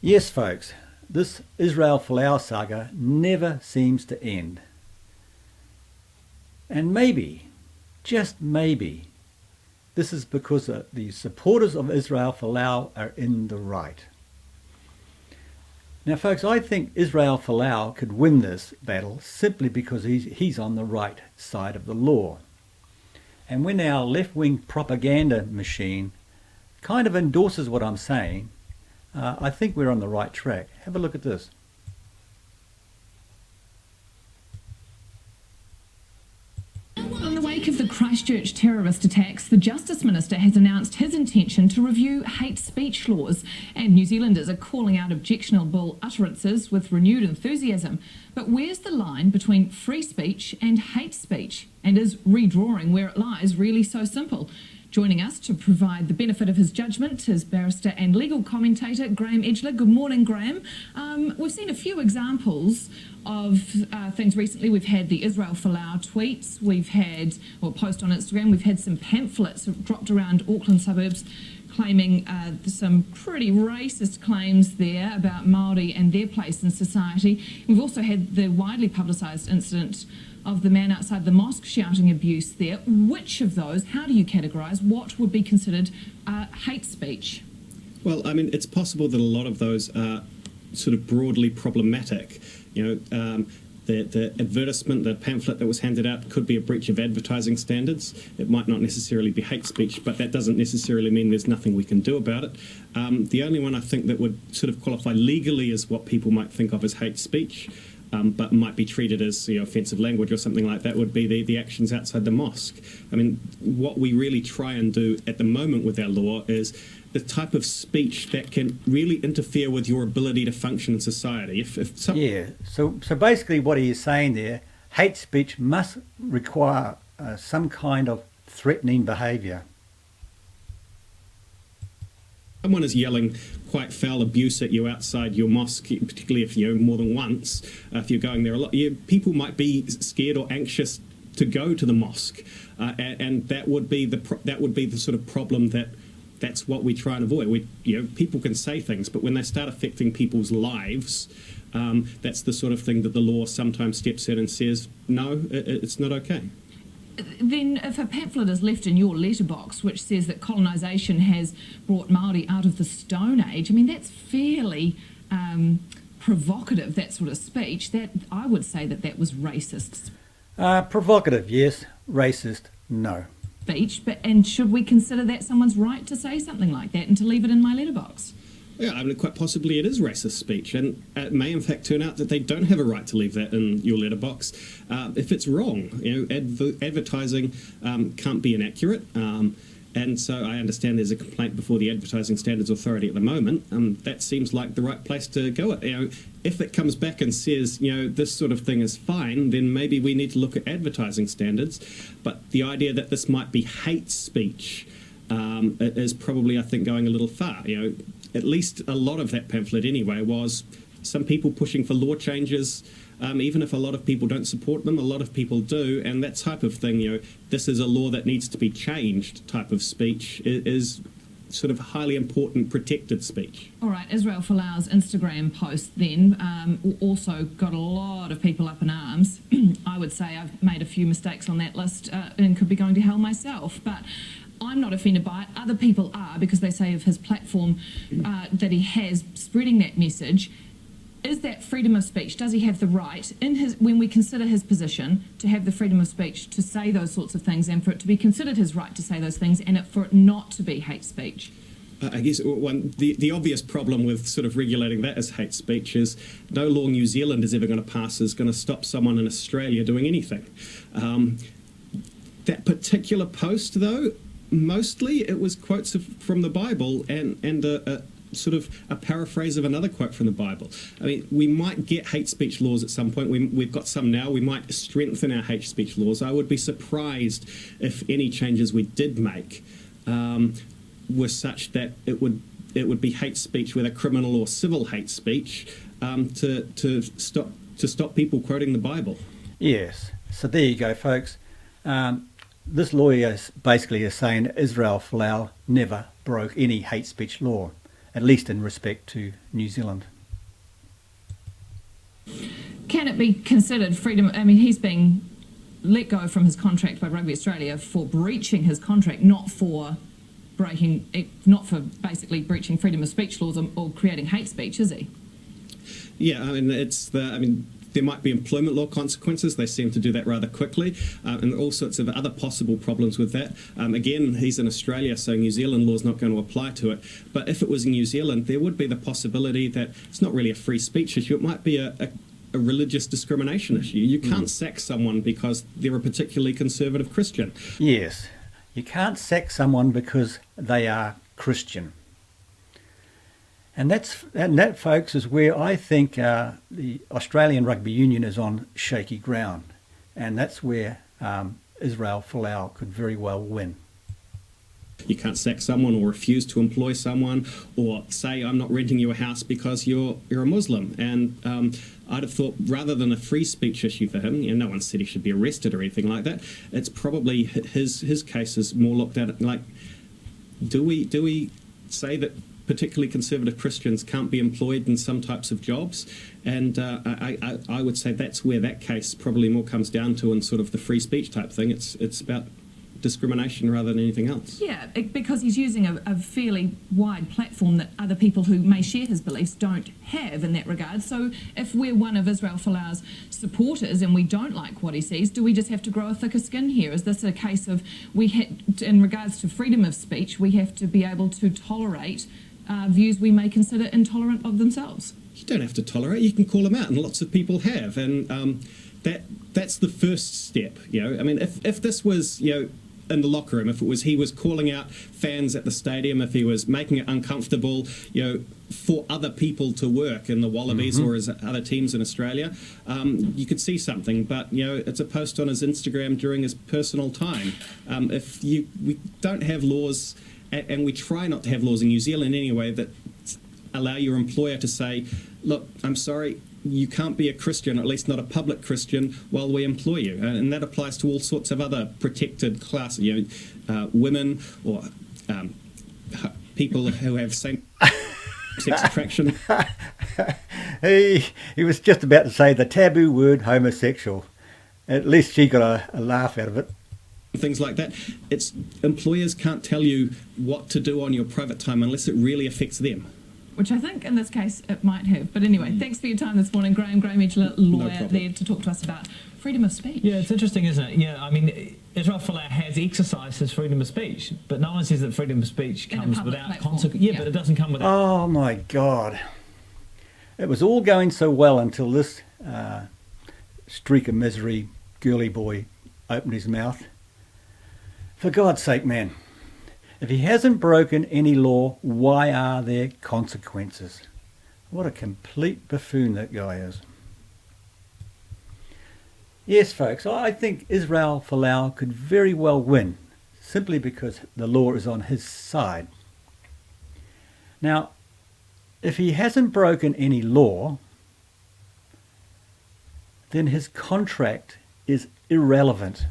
Yes, folks, this Israel Folau saga never seems to end. And maybe, just maybe, this is because the supporters of Israel Folau are in the right. Now, folks, I think Israel Folau could win this battle simply because he's on the right side of the law. And when our left-wing propaganda machine kind of endorses what I'm saying, I think we're on the right track. Have a look at this. In the wake of the Christchurch terrorist attacks, the Justice Minister has announced his intention to review hate speech laws, and New Zealanders are calling out objectionable utterances with renewed enthusiasm. But where's the line between free speech and hate speech? And is redrawing where it lies really so simple? Joining us to provide the benefit of his judgment is barrister and legal commentator Graham Edgler. Good morning, Graham. We've seen a few examples of things recently. We've had the Israel Folau tweets, we've had, or post on Instagram, we've had some pamphlets dropped around Auckland suburbs claiming some pretty racist claims there about Māori and their place in society. We've also had the widely publicised incident of the man outside the mosque shouting abuse there. Which of those, how do you categorise what would be considered hate speech? Well, I mean, it's possible that a lot of those are sort of broadly problematic. You know, the advertisement, the pamphlet that was handed out could be a breach of advertising standards. It might not necessarily be hate speech, but that doesn't necessarily mean there's nothing we can do about it. The only one I think that would sort of qualify legally is what people might think of as hate speech, but might be treated as offensive language or something like that, would be the actions outside the mosque. I mean, what we really try and do at the moment with our law is the type of speech that can really interfere with your ability to function in society. So basically what he is saying there, hate speech must require some kind of threatening behaviour. Someone is yelling quite foul abuse at you outside your mosque, particularly if you're more than once, if you're going there a lot, people might be scared or anxious to go to the mosque, and that would be the sort of problem that's what we try and avoid. People can say things, but when they start affecting people's lives, that's the sort of thing that the law sometimes steps in and says, no, it's not okay. Then if a pamphlet is left in your letterbox which says that colonisation has brought Māori out of the Stone Age, I mean, that's fairly provocative, that sort of speech. That I would say that was racist. Provocative, yes. Racist, no. Speech, and should we consider that someone's right to say something like that and to leave it in my letterbox? Yeah, I mean, quite possibly it is racist speech, and it may in fact turn out that they don't have a right to leave that in your letterbox if it's wrong. Advertising can't be inaccurate, and so I understand there's a complaint before the Advertising Standards Authority at the moment. That seems like the right place to go. If it comes back and says, this sort of thing is fine, then maybe we need to look at advertising standards. But the idea that this might be hate speech is probably, I think, going a little far. At least a lot of that pamphlet anyway was some people pushing for law changes, even if a lot of people don't support them, a lot of people do, and that type of thing, this is a law that needs to be changed type of speech is sort of highly important protected speech. All right, Israel Folau's Instagram post then also got a lot of people up in arms. I would say I've made a few mistakes on that list and could be going to hell myself, but I'm not offended by it. Other people are, because they say of his platform that he has spreading that message. Is that freedom of speech? Does he have the right, when we consider his position, to have the freedom of speech to say those sorts of things, and for it to be considered his right to say those things, and for it not to be hate speech? I guess the obvious problem with sort of regulating that as hate speech is no law New Zealand is ever going to pass is going to stop someone in Australia doing anything. That particular post, though, mostly it was quotes from the Bible and a sort of a paraphrase of another quote from the Bible. I mean, we might get hate speech laws at some point. We've got some now. We might strengthen our hate speech laws. I would be surprised if any changes we did make were such that it would be hate speech, whether criminal or civil hate speech, to stop people quoting the Bible. Yes. So there you go, folks. This lawyer basically is saying Israel Folau never broke any hate speech law. at least in respect to New Zealand. Can it be considered freedom? I mean, he's being let go from his contract by Rugby Australia for breaching his contract, not for basically breaching freedom of speech laws or creating hate speech, is he? Yeah, I mean, there might be employment law consequences. They seem to do that rather quickly, and all sorts of other possible problems with that. Again, he's in Australia, so New Zealand law is not going to apply to it. But if it was in New Zealand, there would be the possibility that it's not really a free speech issue. It might be a religious discrimination issue. You can't sack someone because they're a particularly conservative Christian. Yes, you can't sack someone because they are Christian. And that, folks, is where I think the Australian Rugby Union is on shaky ground. And that's where Israel Folau could very well win. You can't sack someone or refuse to employ someone or say, I'm not renting you a house because you're a Muslim. And I'd have thought, rather than a free speech issue for him, no one said he should be arrested or anything like that. It's probably his case is more looked at like, do we say that particularly conservative Christians can't be employed in some types of jobs? And I would say that's where that case probably more comes down to, in sort of the free speech type thing. It's about discrimination rather than anything else. Yeah, because he's using a fairly wide platform that other people who may share his beliefs don't have in that regard. So if we're one of Israel Folau's supporters and we don't like what he says, do we just have to grow a thicker skin here? Is this a case of in regards to freedom of speech, we have to be able to tolerate views we may consider intolerant of themselves? You don't have to tolerate. You can call them out, and lots of people have. And that's the first step. I mean, if this was, in the locker room, if it was he was calling out fans at the stadium, if he was making it uncomfortable, for other people to work in the Wallabies or his other teams in Australia, you could see something. But it's a post on his Instagram during his personal time. We don't have laws, and we try not to have laws in New Zealand anyway, that allow your employer to say, look, I'm sorry, you can't be a Christian, or at least not a public Christian, while we employ you. And that applies to all sorts of other protected classes, women or people who have same-sex attraction. He was just about to say the taboo word homosexual. At least she got a laugh out of it. Things like that. It's employers can't tell you what to do on your private time unless it really affects them. Which I think in this case it might have. But anyway, thanks for your time this morning, Graham Edgeler, lawyer, there to talk to us about freedom of speech. Yeah, it's interesting, isn't it? Yeah, I mean, Israel Folau has exercised his freedom of speech, but no one says that freedom of speech comes without consequence. Yeah, but it doesn't come without. Oh my God. It was all going so well until this streak of misery girly boy opened his mouth. For God's sake, man. If he hasn't broken any law, why are there consequences? What a complete buffoon that guy is. Yes, folks, I think Israel Folau could very well win, simply because the law is on his side. Now, if he hasn't broken any law, then his contract is irrelevant.